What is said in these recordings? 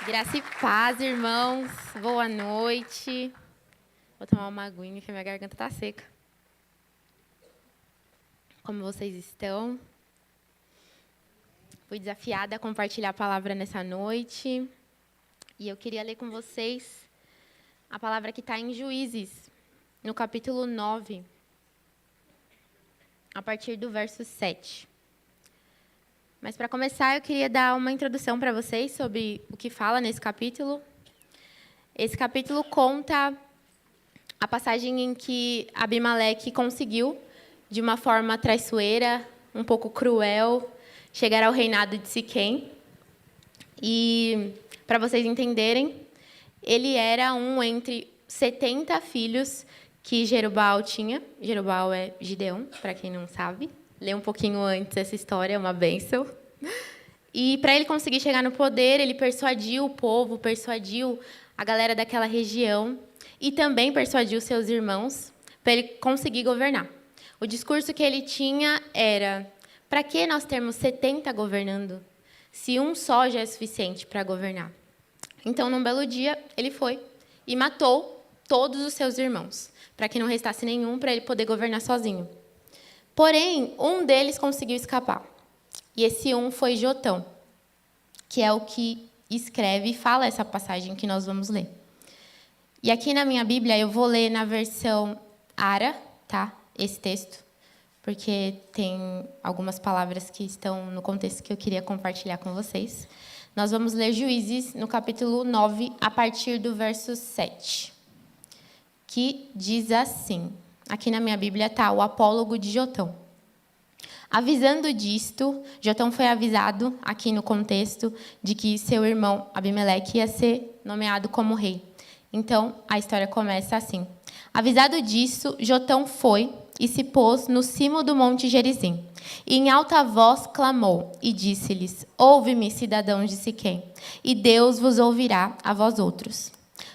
Graça e paz, irmãos. Boa noite. Vou tomar uma aguinha, que minha garganta está seca. Como vocês estão? Fui desafiada a compartilhar a palavra nessa noite. E eu queria ler com vocês a palavra que está em Juízes, no capítulo 9, a partir do verso 7. Mas, para começar, eu queria dar uma introdução para vocês sobre o que fala nesse capítulo. Esse capítulo conta a passagem em que Abimeleque conseguiu, de uma forma traiçoeira, um pouco cruel, chegar ao reinado de Siquém. E, para vocês entenderem, ele era um entre 70 filhos que Jerubbaal tinha. Jerubbaal é Gideão, para quem não sabe. Lê um pouquinho antes essa história, é uma bênção. E, para ele conseguir chegar no poder, ele persuadiu o povo, persuadiu a galera daquela região e também persuadiu seus irmãos para ele conseguir governar. O discurso que ele tinha era: para que nós termos 70 governando, se um só já é suficiente para governar? Então, num belo dia, ele foi e matou todos os seus irmãos, para que não restasse nenhum para ele poder governar sozinho. Porém, um deles conseguiu escapar. E esse um foi Jotão, que é o que escreve e fala essa passagem que nós vamos ler. E aqui na minha Bíblia, eu vou ler na versão Ara, tá? Esse texto, porque tem algumas palavras que estão no contexto que eu queria compartilhar com vocês. Nós vamos ler Juízes, no capítulo 9, a partir do verso 7, que diz assim. Aqui na minha Bíblia está o apólogo de Jotão. Avisando disto, Jotão foi avisado, aqui no contexto, de que seu irmão Abimeleque ia ser nomeado como rei. Então, a história começa assim. Avisado disso, Jotão foi e se pôs no cimo do monte Gerizim. E em alta voz clamou e disse-lhes: Ouve-me, cidadãos de Siquém, e Deus vos ouvirá a vós outros.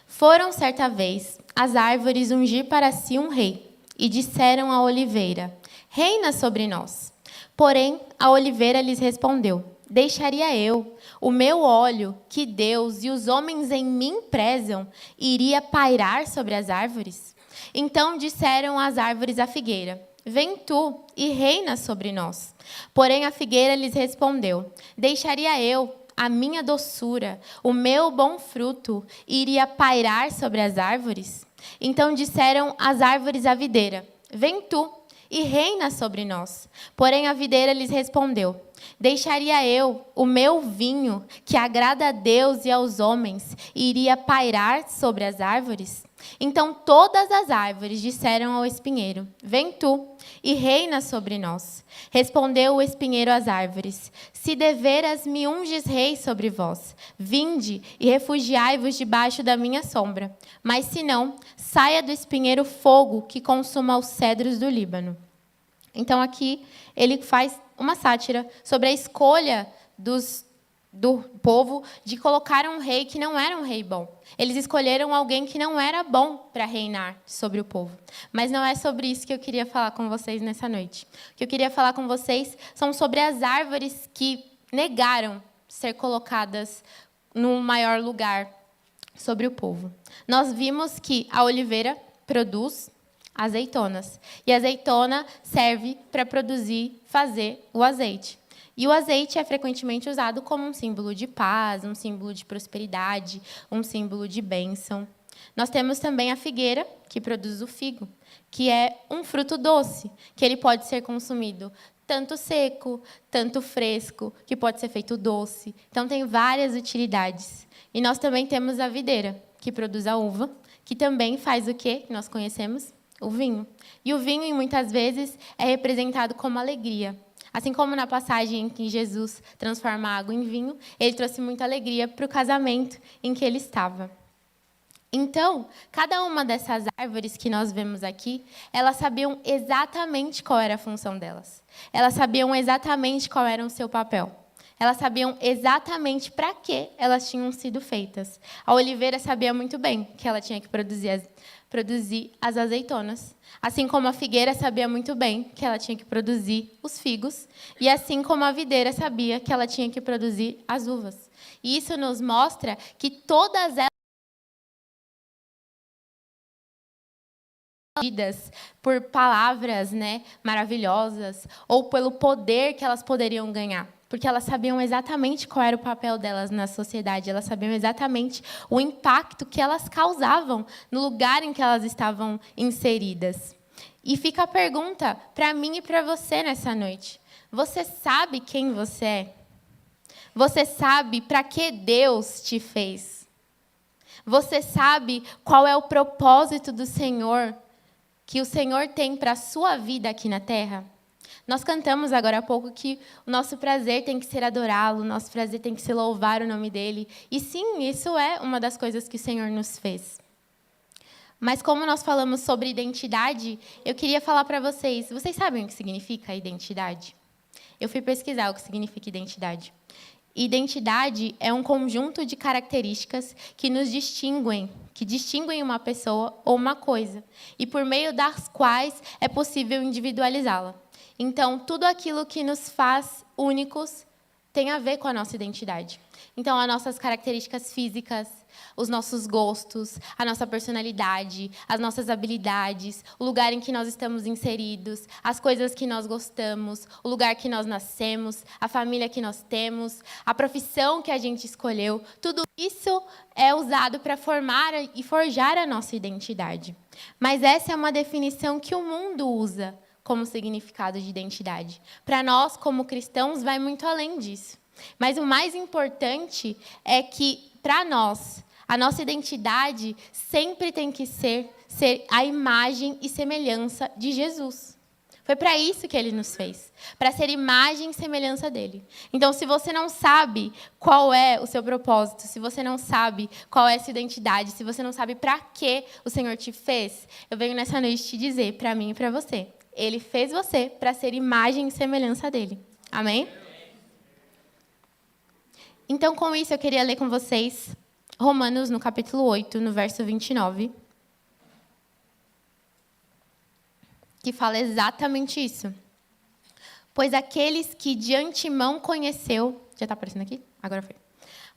Foram certa vez as árvores ungir para si um rei, e disseram à oliveira: Reina sobre nós. Porém, a oliveira lhes respondeu: Deixaria eu o meu óleo, que Deus e os homens em mim prezam, iria pairar sobre as árvores? Então disseram as árvores à figueira: Vem tu e reina sobre nós. Porém, a figueira lhes respondeu: Deixaria eu a minha doçura, o meu bom fruto, iria pairar sobre as árvores? Então disseram as árvores à videira: Vem tu e reina sobre nós. Porém, a videira lhes respondeu: Deixaria eu o meu vinho, que agrada a Deus e aos homens, iria pairar sobre as árvores? Então todas as árvores disseram ao espinheiro: Vem tu e reina sobre nós. Respondeu o espinheiro às árvores: Se deveras me unges rei sobre vós, vinde e refugiai-vos debaixo da minha sombra. Mas se não, saia do espinheiro fogo que consuma os cedros do Líbano. Então aqui ele faz uma sátira sobre a escolha do povo de colocar um rei que não era um rei bom. Eles escolheram alguém que não era bom para reinar sobre o povo. Mas não é sobre isso que eu queria falar com vocês nessa noite. O que eu queria falar com vocês são sobre as árvores que negaram ser colocadas no maior lugar sobre o povo. Nós vimos que a oliveira produz azeitonas. E a azeitona serve para fazer o azeite. E o azeite é frequentemente usado como um símbolo de paz, um símbolo de prosperidade, um símbolo de bênção. Nós temos também a figueira, que produz o figo, que é um fruto doce, que ele pode ser consumido tanto seco, tanto fresco, que pode ser feito doce. Então, tem várias utilidades. E nós também temos a videira, que produz a uva, que também faz o quê? Que nós conhecemos? O vinho. E o vinho, muitas vezes, é representado como alegria. Assim como na passagem em que Jesus transforma a água em vinho, ele trouxe muita alegria para o casamento em que ele estava. Então, cada uma dessas árvores que nós vemos aqui, elas sabiam exatamente qual era a função delas. Elas sabiam exatamente qual era o seu papel. Elas sabiam exatamente para que elas tinham sido feitas. A oliveira sabia muito bem que ela tinha que produzir as azeitonas. Assim como a figueira sabia muito bem que ela tinha que produzir os figos. E assim como a videira sabia que ela tinha que produzir as uvas. E isso nos mostra que todas elas por palavras, né, maravilhosas, ou pelo poder que elas poderiam ganhar. Porque elas sabiam exatamente qual era o papel delas na sociedade, elas sabiam exatamente o impacto que elas causavam no lugar em que elas estavam inseridas. E fica a pergunta para mim e para você nessa noite. Você sabe quem você é? Você sabe para que Deus te fez? Você sabe qual é o propósito do Senhor, que o Senhor tem para a sua vida aqui na terra? Nós cantamos agora há pouco que o nosso prazer tem que ser adorá-lo, o nosso prazer tem que ser louvar o nome dele. E sim, isso é uma das coisas que o Senhor nos fez. Mas como nós falamos sobre identidade, eu queria falar para vocês sabem o que significa identidade? Eu fui pesquisar o que significa identidade. Identidade é um conjunto de características que nos distinguem, que distinguem uma pessoa ou uma coisa, e por meio das quais é possível individualizá-la. Então, tudo aquilo que nos faz únicos tem a ver com a nossa identidade. Então, as nossas características físicas, os nossos gostos, a nossa personalidade, as nossas habilidades, o lugar em que nós estamos inseridos, as coisas que nós gostamos, o lugar que nós nascemos, a família que nós temos, a profissão que a gente escolheu, tudo isso é usado para formar e forjar a nossa identidade. Mas essa é uma definição que o mundo usa como significado de identidade. Para nós, como cristãos, vai muito além disso. Mas o mais importante é que, para nós, a nossa identidade sempre tem que ser a imagem e semelhança de Jesus. Foi para isso que ele nos fez, para ser imagem e semelhança dele. Então, se você não sabe qual é o seu propósito, se você não sabe qual é a sua identidade, se você não sabe para que o Senhor te fez, eu venho nessa noite te dizer, para mim e para você, ele fez você para ser imagem e semelhança dele. Amém? Então, com isso, eu queria ler com vocês Romanos, no capítulo 8, no verso 29, que fala exatamente isso. Pois aqueles que de antemão conheceu... Já está aparecendo aqui? Agora foi.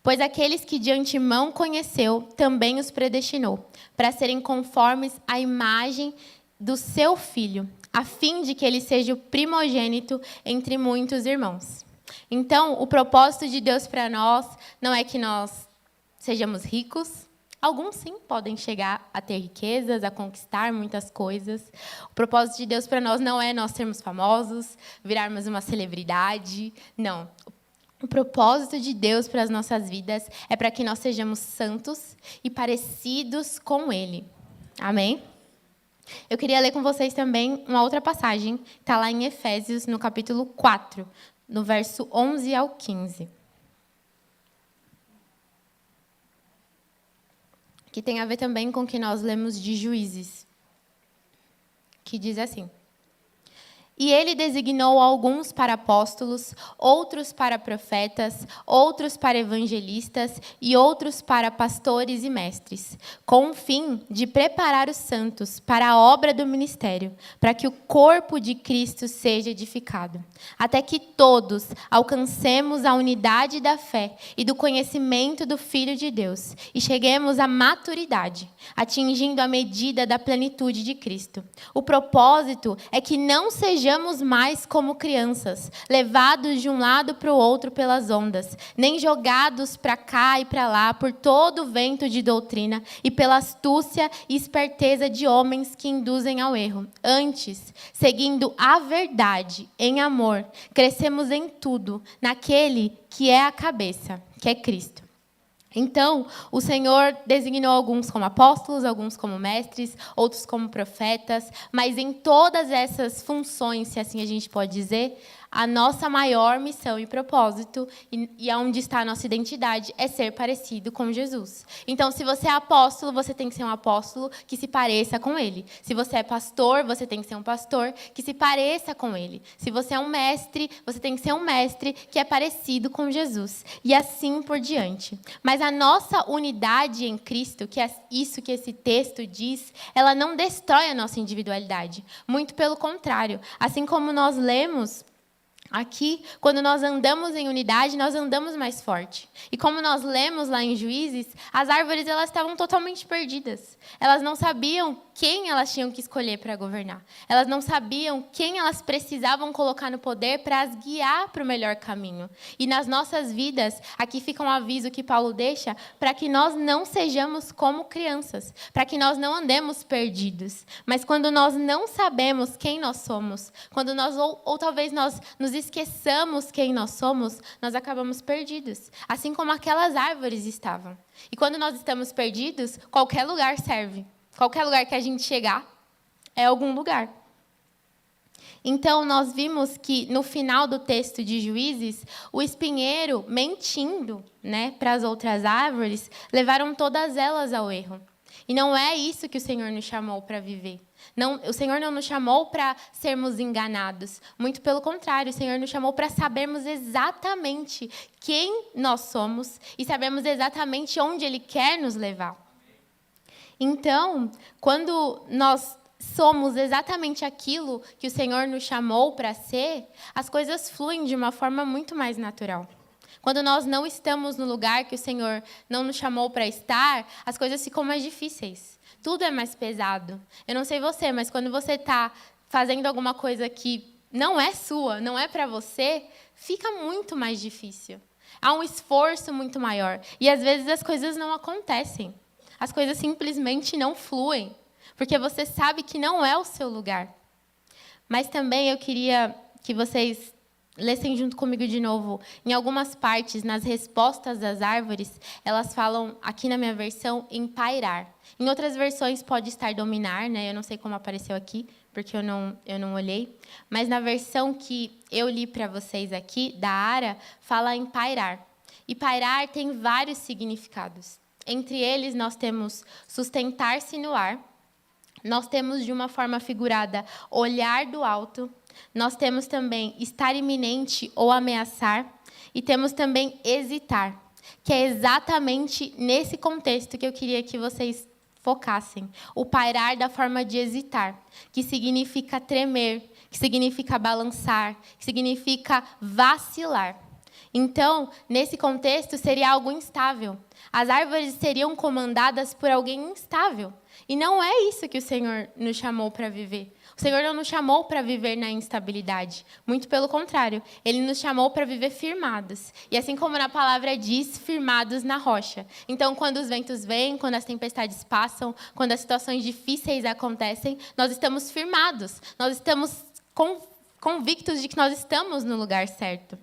Pois aqueles que de antemão conheceu, também os predestinou, para serem conformes à imagem do seu Filho, a fim de que ele seja o primogênito entre muitos irmãos. Então, o propósito de Deus para nós não é que nós sejamos ricos. Alguns, sim, podem chegar a ter riquezas, a conquistar muitas coisas. O propósito de Deus para nós não é nós sermos famosos, virarmos uma celebridade. Não. O propósito de Deus para as nossas vidas é para que nós sejamos santos e parecidos com Ele. Amém? Eu queria ler com vocês também uma outra passagem, que está lá em Efésios, no capítulo 4, no verso 11 ao 15. Que tem a ver também com o que nós lemos de Juízes, que diz assim: E ele designou alguns para apóstolos, outros para profetas, outros para evangelistas e outros para pastores e mestres, com o fim de preparar os santos para a obra do ministério, para que o corpo de Cristo seja edificado, até que todos alcancemos a unidade da fé e do conhecimento do Filho de Deus e cheguemos à maturidade, atingindo a medida da plenitude de Cristo. O propósito é que não sejamos mais como crianças, levados de um lado para o outro pelas ondas, nem jogados para cá e para lá por todo o vento de doutrina e pela astúcia e esperteza de homens que induzem ao erro. Antes, seguindo a verdade em amor, crescemos em tudo naquele que é a cabeça, que é Cristo. Então, o Senhor designou alguns como apóstolos, alguns como mestres, outros como profetas, mas em todas essas funções, se assim a gente pode dizer, a nossa maior missão e propósito, e aonde está a nossa identidade, é ser parecido com Jesus. Então, se você é apóstolo, você tem que ser um apóstolo que se pareça com ele. Se você é pastor, você tem que ser um pastor que se pareça com ele. Se você é um mestre, você tem que ser um mestre que é parecido com Jesus. E assim por diante. Mas a nossa unidade em Cristo, que é isso que esse texto diz, ela não destrói a nossa individualidade. Muito pelo contrário. Assim como nós lemos aqui, quando nós andamos em unidade, nós andamos mais forte. E como nós lemos lá em Juízes, as árvores elas estavam totalmente perdidas. Elas não sabiam quem elas tinham que escolher para governar. Elas não sabiam quem elas precisavam colocar no poder para as guiar para o melhor caminho. E nas nossas vidas, aqui fica um aviso que Paulo deixa para que nós não sejamos como crianças, para que nós não andemos perdidos. Mas quando nós não sabemos quem nós somos, quando nós ou talvez nós nos esqueçamos quem nós somos, nós acabamos perdidos. Assim como aquelas árvores estavam. E quando nós estamos perdidos, qualquer lugar serve. Qualquer lugar que a gente chegar é algum lugar. Então, nós vimos que, no final do texto de Juízes, o espinheiro, mentindo, para as outras árvores, levaram todas elas ao erro. E não é isso que o Senhor nos chamou para viver. Não, o Senhor não nos chamou para sermos enganados. Muito pelo contrário, o Senhor nos chamou para sabermos exatamente quem nós somos e sabermos exatamente onde Ele quer nos levar. Então, quando nós somos exatamente aquilo que o Senhor nos chamou para ser, as coisas fluem de uma forma muito mais natural. Quando nós não estamos no lugar que o Senhor não nos chamou para estar, as coisas ficam mais difíceis. Tudo é mais pesado. Eu não sei você, mas quando você está fazendo alguma coisa que não é sua, não é para você, fica muito mais difícil. Há um esforço muito maior. E, às vezes, as coisas não acontecem. As coisas simplesmente não fluem, porque você sabe que não é o seu lugar. Mas também eu queria que vocês lessem junto comigo de novo. Em algumas partes, nas respostas das árvores, elas falam, aqui na minha versão, em pairar. Em outras versões pode estar dominar, Eu não sei como apareceu aqui, porque eu não olhei. Mas na versão que eu li para vocês aqui, da Ara, fala em pairar. E pairar tem vários significados. Entre eles, nós temos sustentar-se no ar. Nós temos, de uma forma figurada, olhar do alto. Nós temos também estar iminente ou ameaçar. E temos também hesitar, que é exatamente nesse contexto que eu queria que vocês focassem. O pairar da forma de hesitar, que significa tremer, que significa balançar, que significa vacilar. Então, nesse contexto, seria algo instável. As árvores seriam comandadas por alguém instável. E não é isso que o Senhor nos chamou para viver. O Senhor não nos chamou para viver na instabilidade. Muito pelo contrário. Ele nos chamou para viver firmados. E assim como na palavra diz, firmados na rocha. Então, quando os ventos vêm, quando as tempestades passam, quando as situações difíceis acontecem, nós estamos firmados. Nós estamos convictos de que nós estamos no lugar certo.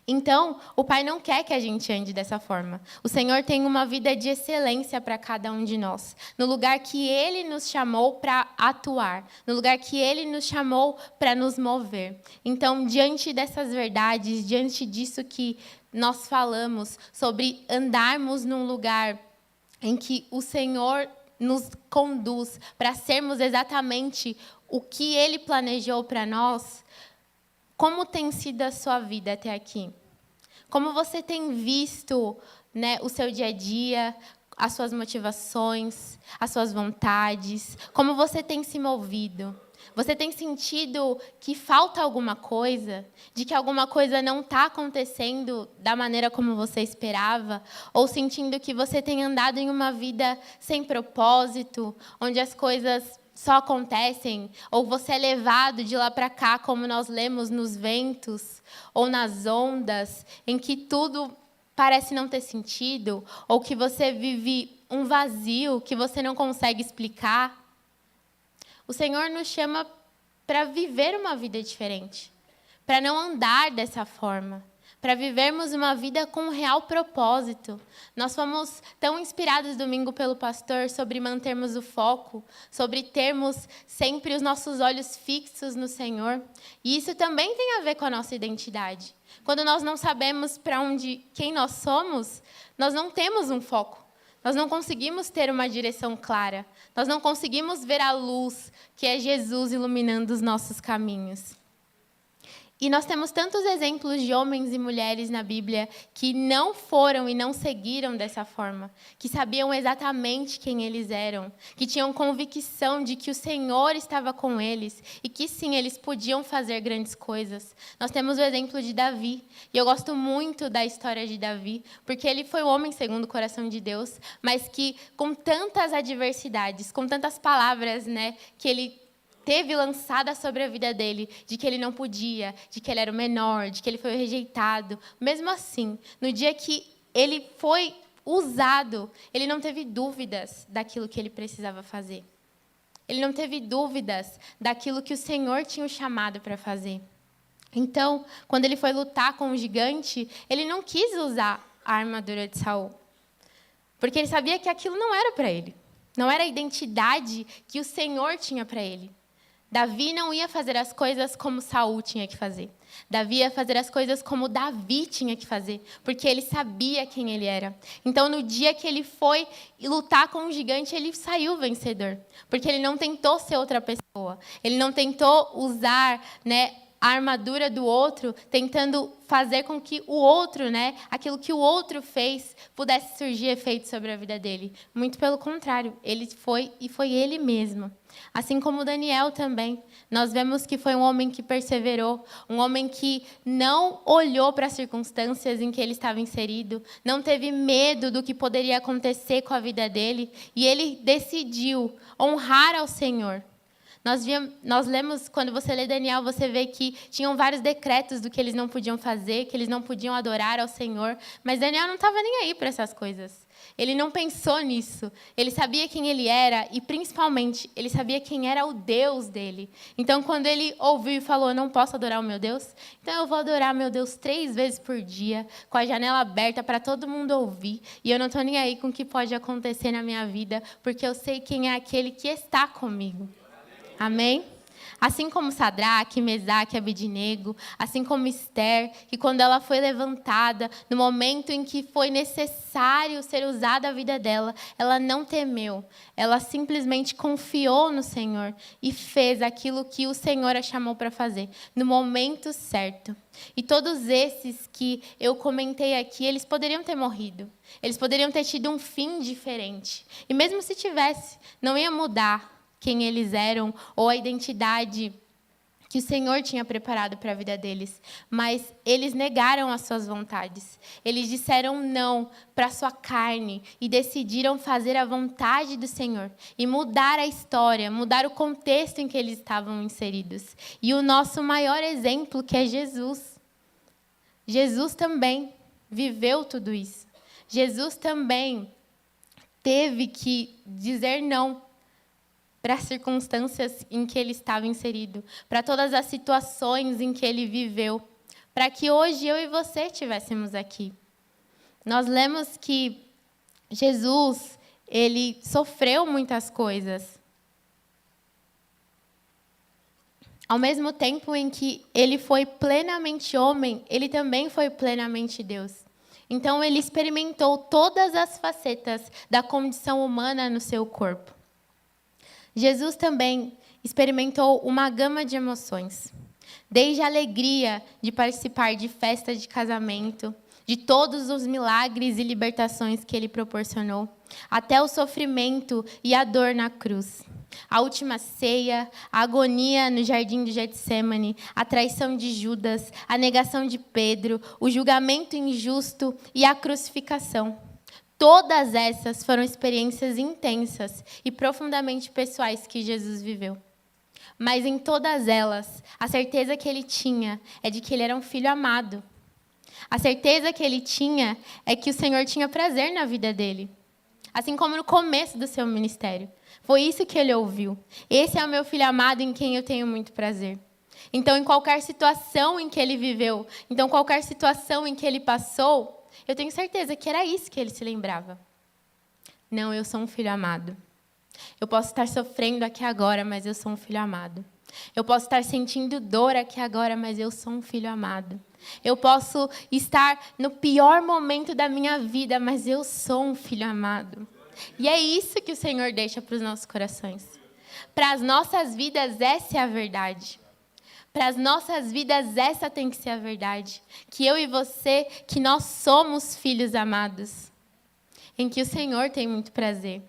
Então, o Pai não quer que a gente ande dessa forma. O Senhor tem uma vida de excelência para cada um de nós, no lugar que Ele nos chamou para atuar, no lugar que Ele nos chamou para nos mover. Então, diante dessas verdades, diante disso que nós falamos, sobre andarmos num lugar em que o Senhor nos conduz para sermos exatamente o que Ele planejou para nós, como tem sido a sua vida até aqui? Como você tem visto, o seu dia a dia, as suas motivações, as suas vontades? Como você tem se movido? Você tem sentido que falta alguma coisa? De que alguma coisa não está acontecendo da maneira como você esperava? Ou sentindo que você tem andado em uma vida sem propósito, onde as coisas só acontecem, ou você é levado de lá para cá, como nós lemos nos ventos, ou nas ondas, em que tudo parece não ter sentido, ou que você vive um vazio que você não consegue explicar. O Senhor nos chama para viver uma vida diferente, para não andar dessa forma, para vivermos uma vida com um real propósito. Nós fomos tão inspirados domingo pelo pastor sobre mantermos o foco, sobre termos sempre os nossos olhos fixos no Senhor. E isso também tem a ver com a nossa identidade. Quando nós não sabemos para onde, quem nós somos, nós não temos um foco. Nós não conseguimos ter uma direção clara. Nós não conseguimos ver a luz que é Jesus iluminando os nossos caminhos. E nós temos tantos exemplos de homens e mulheres na Bíblia que não foram e não seguiram dessa forma, que sabiam exatamente quem eles eram, que tinham convicção de que o Senhor estava com eles e que, sim, eles podiam fazer grandes coisas. Nós temos o exemplo de Davi, e eu gosto muito da história de Davi, porque ele foi um homem segundo o coração de Deus, mas que, com tantas adversidades, com tantas palavras, que ele teve lançada sobre a vida dele, de que ele não podia, de que ele era o menor, de que ele foi rejeitado. Mesmo assim, no dia que ele foi usado, ele não teve dúvidas daquilo que ele precisava fazer. Ele não teve dúvidas daquilo que o Senhor tinha o chamado para fazer. Então, quando ele foi lutar com o gigante, ele não quis usar a armadura de Saul, porque ele sabia que aquilo não era para ele. Não era a identidade que o Senhor tinha para ele. Davi não ia fazer as coisas como Saul tinha que fazer. Davi ia fazer as coisas como Davi tinha que fazer, porque ele sabia quem ele era. Então, no dia que ele foi lutar com o gigante, ele saiu vencedor, porque ele não tentou ser outra pessoa. Ele não tentou usar, a armadura do outro, tentando fazer com que o outro, aquilo que o outro fez, pudesse surgir efeito sobre a vida dele. Muito pelo contrário, ele foi e foi ele mesmo. Assim como Daniel também. Nós vemos que foi um homem que perseverou, um homem que não olhou para as circunstâncias em que ele estava inserido, não teve medo do que poderia acontecer com a vida dele, e ele decidiu honrar ao Senhor. Nós lemos, quando você lê Daniel, você vê que tinham vários decretos do que eles não podiam fazer, que eles não podiam adorar ao Senhor, mas Daniel não estava nem aí para essas coisas. Ele não pensou nisso. Ele sabia quem ele era e, principalmente, ele sabia quem era o Deus dele. Então, quando ele ouviu e falou, não posso adorar o meu Deus, então eu vou adorar meu Deus 3 vezes por dia, com a janela aberta para todo mundo ouvir, e eu não estou nem aí com o que pode acontecer na minha vida, porque eu sei quem é aquele que está comigo. Amém? Assim como Sadraque, Mesaque e Abednego, assim como Esther, que quando ela foi levantada, no momento em que foi necessário ser usada a vida dela, ela não temeu, ela simplesmente confiou no Senhor e fez aquilo que o Senhor a chamou para fazer, no momento certo. E todos esses que eu comentei aqui, eles poderiam ter morrido, eles poderiam ter tido um fim diferente, e mesmo se tivesse, não ia mudar quem eles eram, ou a identidade que o Senhor tinha preparado para a vida deles. Mas eles negaram as suas vontades. Eles disseram não para a sua carne e decidiram fazer a vontade do Senhor e mudar a história, mudar o contexto em que eles estavam inseridos. E o nosso maior exemplo, que é Jesus. Jesus também viveu tudo isso. Jesus também teve que dizer não para as circunstâncias em que ele estava inserido, para todas as situações em que ele viveu, para que hoje eu e você estivéssemos aqui. Nós lemos que Jesus, ele sofreu muitas coisas. Ao mesmo tempo em que ele foi plenamente homem, ele também foi plenamente Deus. Então, ele experimentou todas as facetas da condição humana no seu corpo. Jesus também experimentou uma gama de emoções, desde a alegria de participar de festas de casamento, de todos os milagres e libertações que ele proporcionou, até o sofrimento e a dor na cruz. A última ceia, a agonia no jardim de Getsêmani, a traição de Judas, a negação de Pedro, o julgamento injusto e a crucificação. Todas essas foram experiências intensas e profundamente pessoais que Jesus viveu. Mas em todas elas, a certeza que ele tinha é de que ele era um filho amado. A certeza que ele tinha é que o Senhor tinha prazer na vida dele. Assim como no começo do seu ministério. Foi isso que ele ouviu. Esse é o meu filho amado em quem eu tenho muito prazer. Então, em qualquer situação em que ele viveu, então qualquer situação em que ele passou, eu tenho certeza que era isso que ele se lembrava. Não, eu sou um filho amado. Eu posso estar sofrendo aqui agora, mas eu sou um filho amado. Eu posso estar sentindo dor aqui agora, mas eu sou um filho amado. Eu posso estar no pior momento da minha vida, mas eu sou um filho amado. E é isso que o Senhor deixa para os nossos corações. Para as nossas vidas, essa é a verdade. Para as nossas vidas, essa tem que ser a verdade. Que eu e você, que nós somos filhos amados. Em que o Senhor tem muito prazer.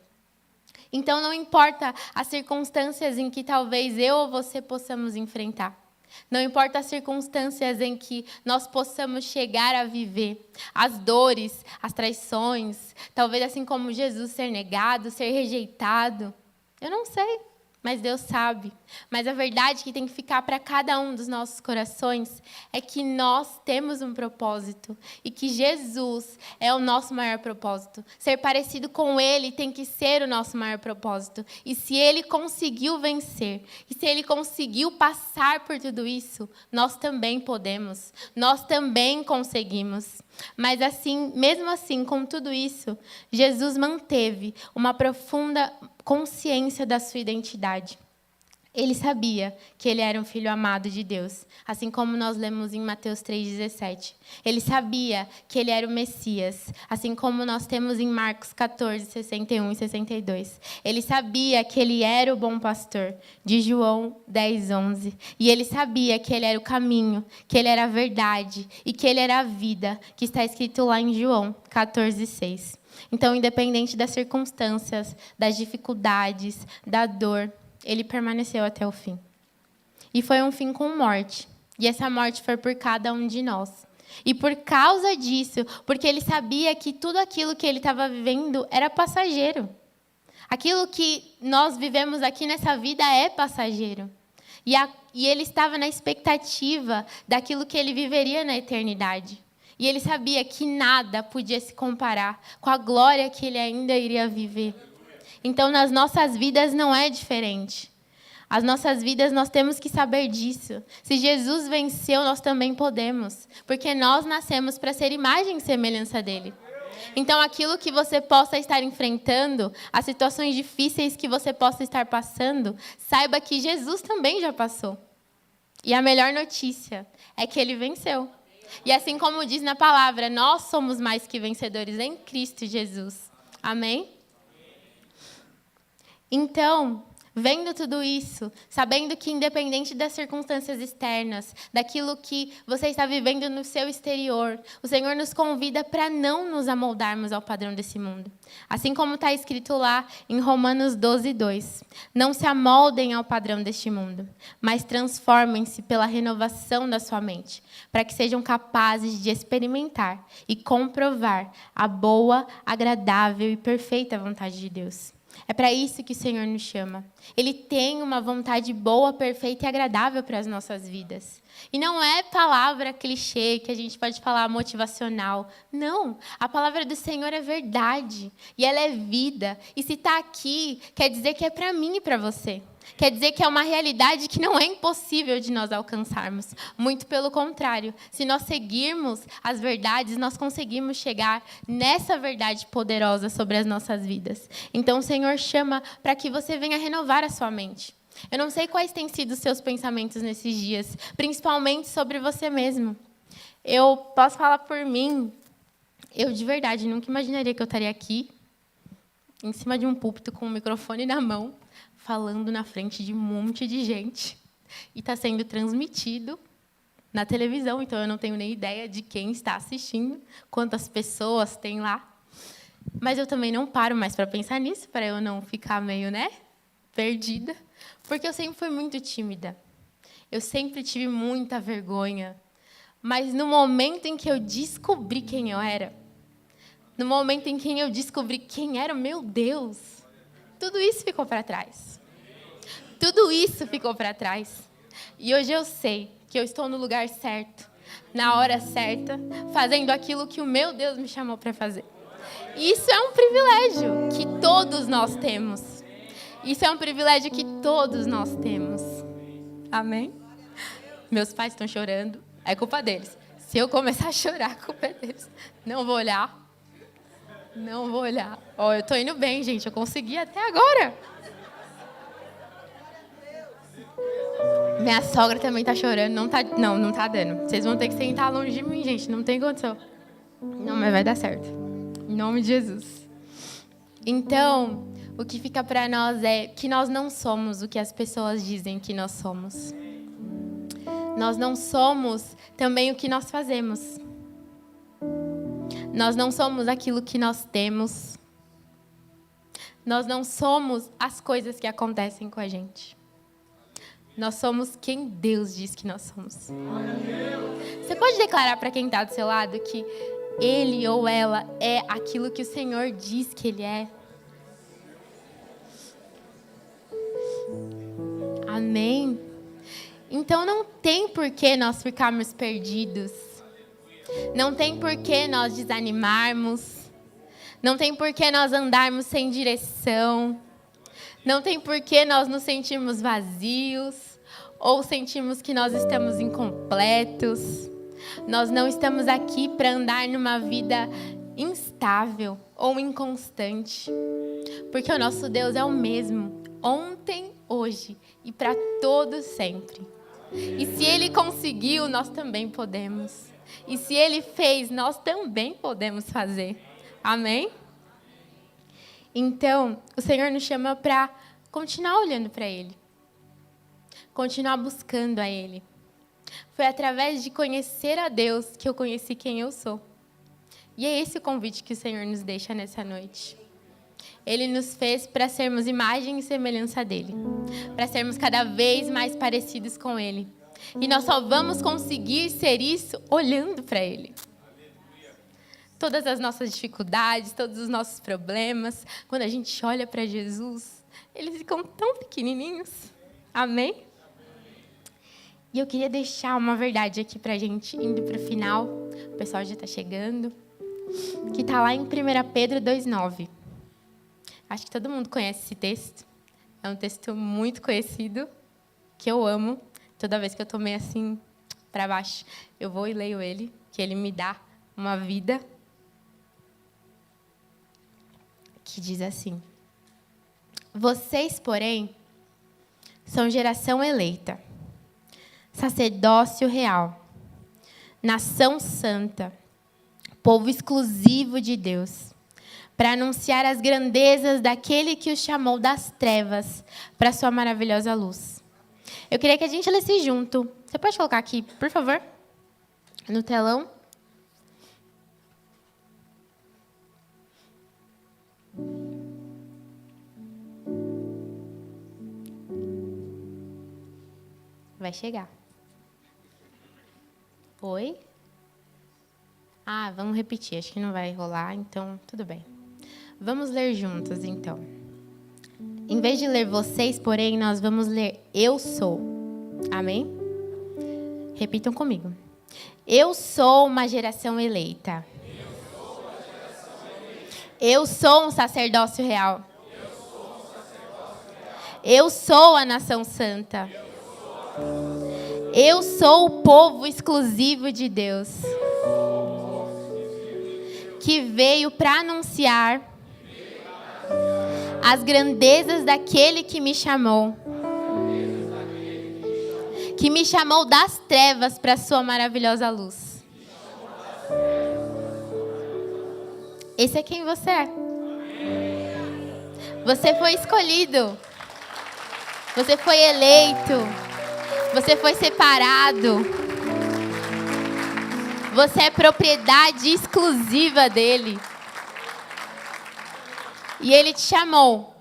Então, não importa as circunstâncias em que talvez eu ou você possamos enfrentar. Não importa as circunstâncias em que nós possamos chegar a viver. As dores, as traições, talvez assim como Jesus ser negado, ser rejeitado. Eu não sei, mas Deus sabe. Mas a verdade que tem que ficar para cada um dos nossos corações é que nós temos um propósito e que Jesus é o nosso maior propósito. Ser parecido com Ele tem que ser o nosso maior propósito. E se Ele conseguiu vencer, e se Ele conseguiu passar por tudo isso, nós também podemos, nós também conseguimos. Mas assim, mesmo assim, com tudo isso, Jesus manteve uma profunda consciência da sua identidade. Ele sabia que ele era um filho amado de Deus, assim como nós lemos em Mateus 3,17. Ele sabia que ele era o Messias, assim como nós temos em Marcos 14, 61 e 62. Ele sabia que ele era o bom pastor, de João 10, 11. E ele sabia que ele era o caminho, que ele era a verdade e que ele era a vida, que está escrito lá em João 14, 6. Então, independente das circunstâncias, das dificuldades, da dor, ele permaneceu até o fim. E foi um fim com morte. E essa morte foi por cada um de nós. E por causa disso, porque ele sabia que tudo aquilo que ele estava vivendo era passageiro. Aquilo que nós vivemos aqui nessa vida é passageiro. E ele estava na expectativa daquilo que ele viveria na eternidade. E ele sabia que nada podia se comparar com a glória que ele ainda iria viver. Então, nas nossas vidas não é diferente. As nossas vidas, nós temos que saber disso. Se Jesus venceu, nós também podemos. Porque nós nascemos para ser imagem e semelhança dele. Então, aquilo que você possa estar enfrentando, as situações difíceis que você possa estar passando, saiba que Jesus também já passou. E a melhor notícia é que ele venceu. E assim como diz na palavra, nós somos mais que vencedores em Cristo Jesus. Amém? Então, vendo tudo isso, sabendo que independente das circunstâncias externas, daquilo que você está vivendo no seu exterior, o Senhor nos convida para não nos amoldarmos ao padrão desse mundo. Assim como está escrito lá em Romanos 12, 2. Não se amoldem ao padrão deste mundo, mas transformem-se pela renovação da sua mente, para que sejam capazes de experimentar e comprovar a boa, agradável e perfeita vontade de Deus. É para isso que o Senhor nos chama. Ele tem uma vontade boa, perfeita e agradável para as nossas vidas. E não é palavra clichê que a gente pode falar motivacional. Não, a palavra do Senhor é verdade. E ela é vida. E se está aqui, quer dizer que é para mim e para você. Quer dizer que é uma realidade que não é impossível de nós alcançarmos. Muito pelo contrário. Se nós seguirmos as verdades, nós conseguimos chegar nessa verdade poderosa sobre as nossas vidas. Então, o Senhor chama para que você venha renovar a sua mente. Eu não sei quais têm sido os seus pensamentos nesses dias, principalmente sobre você mesmo. Eu posso falar por mim, eu de verdade nunca imaginaria que eu estaria aqui, em cima de um púlpito com o microfone na mão, falando na frente de um monte de gente. E está sendo transmitido na televisão, então eu não tenho nem ideia de quem está assistindo, quantas pessoas tem lá. Mas eu também não paro mais para pensar nisso, para eu não ficar meio, perdida. Porque eu sempre fui muito tímida. Eu sempre tive muita vergonha. Mas no momento em que eu descobri quem eu era, no momento em que eu descobri quem era o meu Deus, tudo isso ficou para trás. Tudo isso ficou para trás. E hoje eu sei que eu estou no lugar certo, na hora certa, fazendo aquilo que o meu Deus me chamou para fazer. E isso é um privilégio que todos nós temos. Isso é um privilégio que todos nós temos. Amém? Meus pais estão chorando, é culpa deles. Se eu começar a chorar, a culpa é deles. Não vou olhar. Não vou olhar. Ó, eu tô indo bem, gente. Eu consegui até agora. Minha sogra também tá chorando. Não tá dando. Vocês vão ter que sentar longe de mim, gente. Não tem condição. Não, mas vai dar certo. Em nome de Jesus. Então, o que fica para nós é que nós não somos o que as pessoas dizem que nós somos. Nós não somos também o que nós fazemos. Nós não somos aquilo que nós temos. Nós não somos as coisas que acontecem com a gente. Nós somos quem Deus diz que nós somos. Você pode declarar para quem está do seu lado que ele ou ela é aquilo que o Senhor diz que ele é? Amém? Então não tem por que nós ficarmos perdidos. Não tem por que nós desanimarmos. Não tem por que nós andarmos sem direção. Não tem por que nós nos sentirmos vazios ou sentirmos que nós estamos incompletos. Nós não estamos aqui para andar numa vida instável ou inconstante. Porque o nosso Deus é o mesmo, ontem, hoje e para todo sempre. E se Ele conseguiu, nós também podemos. E se Ele fez, nós também podemos fazer. Amém? Então, o Senhor nos chama para continuar olhando para Ele. Continuar buscando a Ele. Foi através de conhecer a Deus que eu conheci quem eu sou. E é esse o convite que o Senhor nos deixa nessa noite. Ele nos fez para sermos imagem e semelhança dEle. Para sermos cada vez mais parecidos com Ele. E nós só vamos conseguir ser isso olhando para Ele. Todas as nossas dificuldades, todos os nossos problemas, quando a gente olha para Jesus, eles ficam tão pequenininhos. Amém? E eu queria deixar uma verdade aqui para a gente, indo para o final. O pessoal já está chegando. Que está lá em 1 Pedro 2,9. Acho que todo mundo conhece esse texto. É um texto muito conhecido, que eu amo. Toda vez que eu estou meio assim para baixo, eu vou e leio ele, que ele me dá uma vida. Que diz assim: vocês, porém, são geração eleita, sacerdócio real, nação santa, povo exclusivo de Deus, para anunciar as grandezas daquele que os chamou das trevas para a sua maravilhosa luz. Eu queria que a gente lesse junto. Você pode colocar aqui, por favor, no telão? Vai chegar. Oi? Ah, vamos repetir. Acho que não vai rolar, então tudo bem. Vamos ler juntos, então. Em vez de ler vocês, porém, nós vamos ler eu sou. Amém? Repitam comigo. Eu sou uma geração eleita. Eu sou um sacerdócio real. Eu sou a nação santa. Eu sou o povo exclusivo de Deus, que veio para anunciar as grandezas daquele que me chamou das trevas para a sua maravilhosa luz. Esse é quem você é. Você foi escolhido. Você foi eleito. Você foi separado. Você é propriedade exclusiva dele. E ele te chamou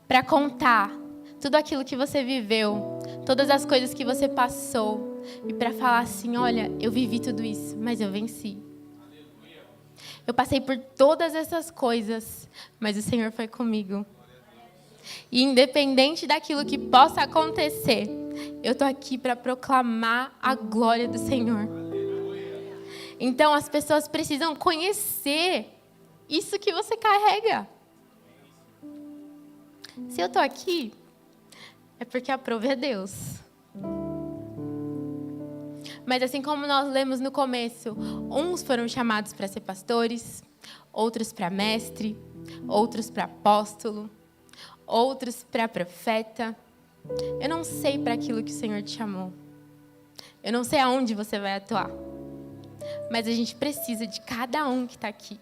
para contar tudo aquilo que você viveu, todas as coisas que você passou, e para falar assim: olha, eu vivi tudo isso, mas eu venci. Eu passei por todas essas coisas, mas o Senhor foi comigo. E independente daquilo que possa acontecer, eu estou aqui para proclamar a glória do Senhor. Então as pessoas precisam conhecer isso que você carrega. Se eu estou aqui, é porque a prova é Deus. Mas assim como nós lemos no começo, uns foram chamados para ser pastores, outros para mestre, outros para apóstolo, outros para profeta. Eu não sei para aquilo que o Senhor te chamou. Eu não sei aonde você vai atuar. Mas a gente precisa de cada um que está aqui.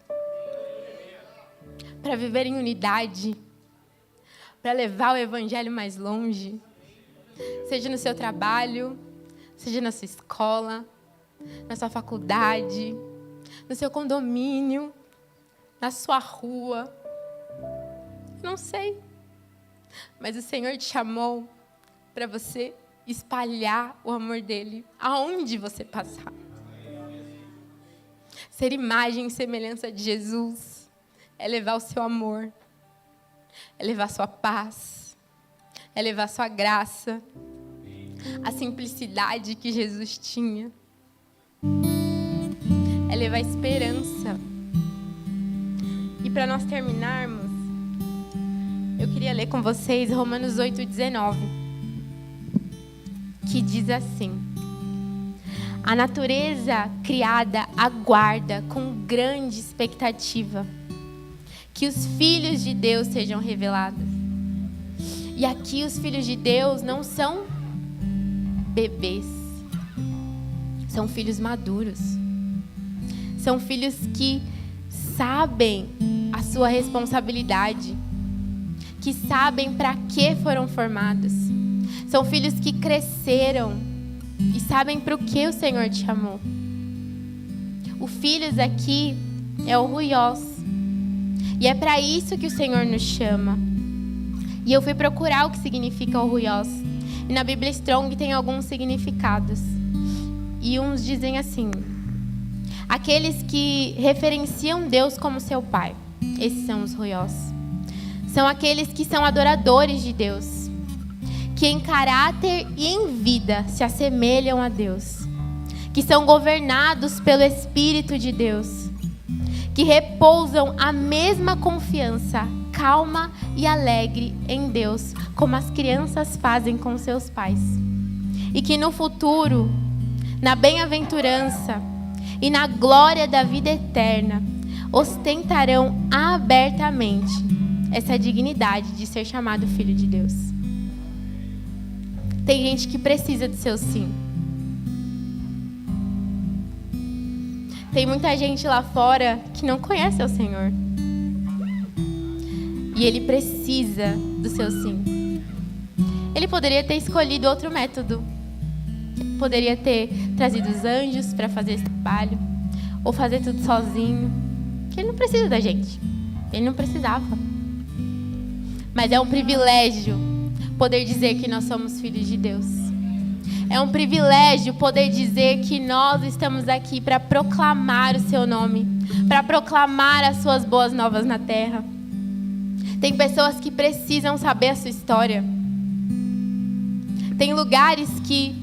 Para viver em unidade. Para levar o evangelho mais longe. Seja no seu trabalho, seja na sua escola, na sua faculdade, no seu condomínio, na sua rua. Não sei. Mas o Senhor te chamou para você espalhar o amor dele aonde você passar. Ser imagem e semelhança de Jesus é levar o seu amor, é levar sua paz, é levar sua graça, a simplicidade que Jesus tinha, é levar esperança. E para nós terminarmos, eu queria ler com vocês Romanos 8:19, que diz assim: a natureza criada aguarda com grande expectativa que os filhos de Deus sejam revelados. E aqui os filhos de Deus não são bebês, são filhos maduros. São filhos que sabem a sua responsabilidade, que sabem para que foram formados. São filhos que cresceram e sabem para o que o Senhor te chamou. O filhos aqui é o ruiós. E é para isso que o Senhor nos chama. E eu fui procurar o que significa o ruiós. E na Bíblia Strong tem alguns significados. E uns dizem assim: aqueles que referenciam Deus como seu pai. Esses são os ruiós. São aqueles que são adoradores de Deus, que em caráter e em vida se assemelham a Deus, que são governados pelo Espírito de Deus, que repousam a mesma confiança calma e alegre em Deus, como as crianças fazem com seus pais. E que no futuro, na bem-aventurança e na glória da vida eterna, ostentarão abertamente essa dignidade de ser chamado filho de Deus. Tem gente que precisa do seu sim. Tem muita gente lá fora que não conhece o Senhor. E ele precisa do seu sim. Ele poderia ter escolhido outro método. Poderia ter trazido os anjos para fazer esse trabalho. Ou fazer tudo sozinho. Que ele não precisa da gente. Ele não precisava. Mas é um privilégio poder dizer que nós somos filhos de Deus. É um privilégio poder dizer que nós estamos aqui para proclamar o seu nome, para proclamar as suas boas novas na terra. Tem pessoas que precisam saber a sua história. Tem lugares que,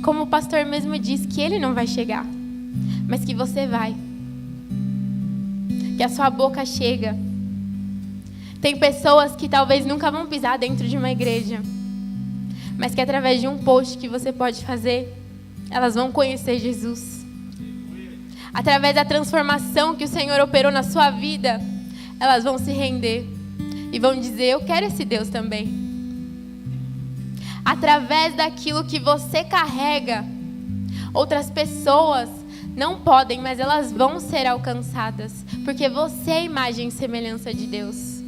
como o pastor mesmo diz, que ele não vai chegar, mas que você vai. Que a sua boca chega. Tem pessoas que talvez nunca vão pisar dentro de uma igreja, mas que através de um post que você pode fazer, elas vão conhecer Jesus. Através da transformação que o Senhor operou na sua vida, elas vão se render e vão dizer: eu quero esse Deus também. Através daquilo que você carrega, outras pessoas não podem, mas elas vão ser alcançadas, porque você é a imagem e semelhança de Deus.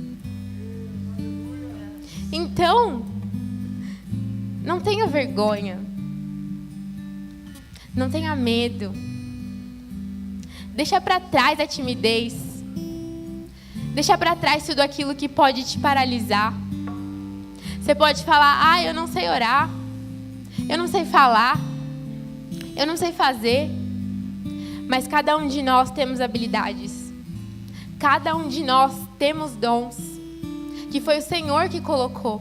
Então, não tenha vergonha. Não tenha medo. Deixa para trás a timidez. Deixa para trás tudo aquilo que pode te paralisar. Você pode falar: eu não sei orar. Eu não sei falar. Eu não sei fazer. Mas cada um de nós temos habilidades. Cada um de nós temos dons, que foi o Senhor que colocou.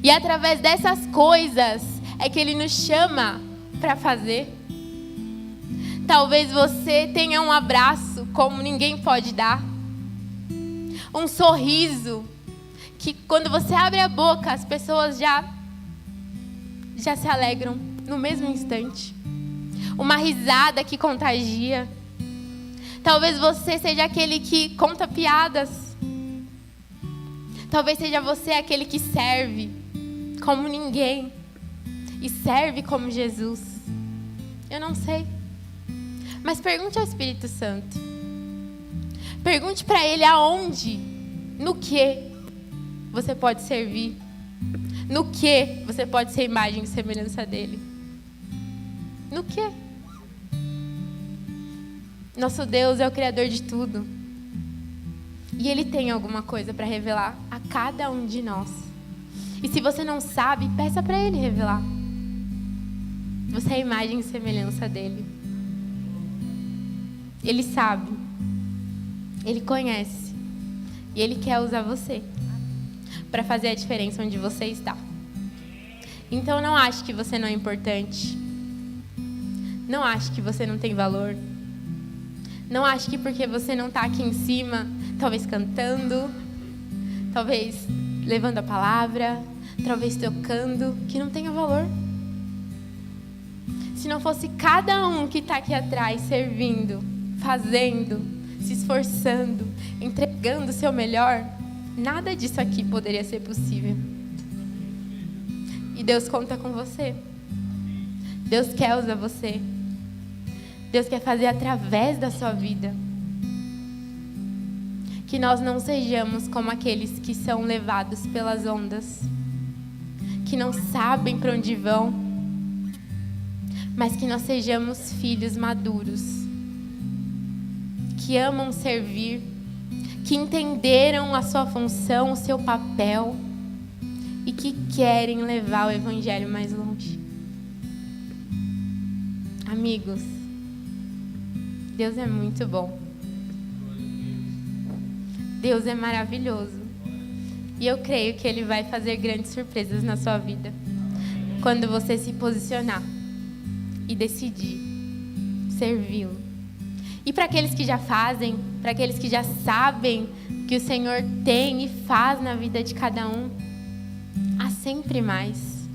E através dessas coisas é que Ele nos chama para fazer. Talvez você tenha um abraço como ninguém pode dar. Um sorriso que quando você abre a boca, as pessoas já se alegram no mesmo instante. uma risada que contagia. Talvez você seja aquele que conta piadas. Talvez seja você aquele que serve como ninguém e serve como Jesus. Eu não sei. Mas pergunte ao Espírito Santo. Pergunte para Ele aonde, no que você pode servir. No que você pode ser imagem e semelhança dEle. No que? Nosso Deus é o Criador de tudo. E Ele tem alguma coisa para revelar a cada um de nós. E se você não sabe, peça para Ele revelar. Você é a imagem e semelhança dEle. Ele sabe. Ele conhece. E Ele quer usar você para fazer a diferença onde você está. Então não ache que você não é importante. Não ache que você não tem valor. Não ache que porque você não está aqui em cima, talvez cantando, talvez levando a palavra, talvez tocando, que não tenha valor. Se não fosse cada um que está aqui atrás servindo, fazendo, se esforçando, entregando o seu melhor, nada disso aqui poderia ser possível. E Deus conta com você. Deus quer usar você. Deus quer fazer através da sua vida. Que nós não sejamos como aqueles que são levados pelas ondas, que não sabem para onde vão, mas que nós sejamos filhos maduros, que amam servir, que entenderam a sua função, o seu papel e que querem levar o Evangelho mais longe. Amigos, Deus é muito bom. Deus é maravilhoso. E eu creio que Ele vai fazer grandes surpresas na sua vida quando você se posicionar e decidir servi-lo. E para aqueles que já fazem, para aqueles que já sabem que o Senhor tem e faz na vida de cada um, há sempre mais.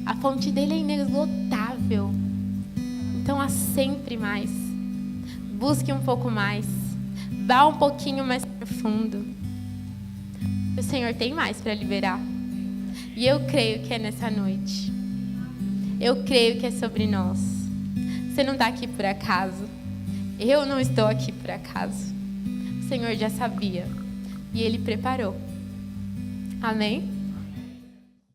A fonte dele é inesgotável. Então há sempre mais. Busque um pouco mais. Vá um pouquinho mais profundo. O Senhor tem mais para liberar. E eu creio que é nessa noite. Eu creio que é sobre nós. Você não está aqui por acaso. Eu não estou aqui por acaso. O Senhor já sabia. E Ele preparou. Amém?